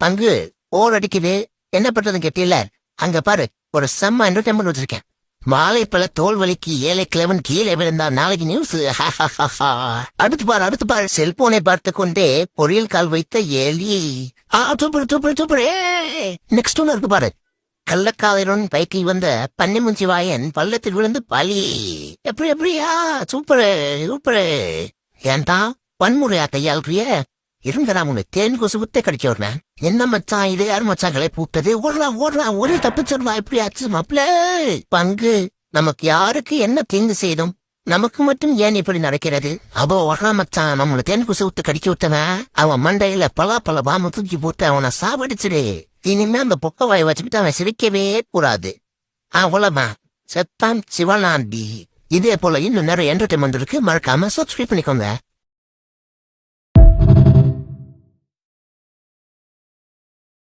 பங்கு ஓர் அடிக்குது, என்ன பண்றதுன்னு கேட்டீல? அங்க பாரு, ஒரு செம்ம என்டர்டைன்மெண்ட் வச்சிருக்கேன். வாழைப்பழ தோல் வலிக்கு ஏழை கிழவன் கீழே விழுந்தா நாளைக்கு நியூஸ். அடுத்து பாரு செல்போனை பார்த்து கொண்டே பொரியல் கால் வைத்த எலி. சூப்பர். நெக்ஸ்ட் ஒன்னு இருக்கு பாரு. கள்ளக்காதலுடன் பைக்கில் வந்த பன்னிமுஞ்சி வாயன் பள்ளத்தில் விழுந்து பலி. எப்படியா? சூப்பரு. ஏன்டா வன்முறையா கையாளுறிய? இருங்கடா உன்னை தேன் கொசு குத்தே கடிச்சு விடுறேன். என்ன மச்சான் இது? யார் மச்சாங்களை கூப்பிட்டது? ஓடுறா ஒரே தப்பிச்சிருவா. எப்படியாச்சு மாப்பிள்ள? பங்கு நமக்கு யாருக்கு என்ன தீங்கு செய்தோம்? நமக்கு மட்டும் ஏன் இப்படி நடக்கிறது? அவ வர்றா மச்சான், நம்மள தேன் கொசு விட்டு கடிச்சு விட்டவன் அவன் மண்டையில பல பாம்பு தூக்கி போட்டு அவனை சாவடிச்சிடு. இனிமே அந்த பொக்க வாயை வச்சுக்கிட்டு அவன் சிரிக்கவே கூடாது. அவ்வளவுதான், செத்தான் சிவனாண்டி. இதே போல இன்னும் நிறைய என்டர்டைன்மெண்ட் இருக்கு. மறக்காம சப்ஸ்கிரைப் பண்ணிக்கோங்க.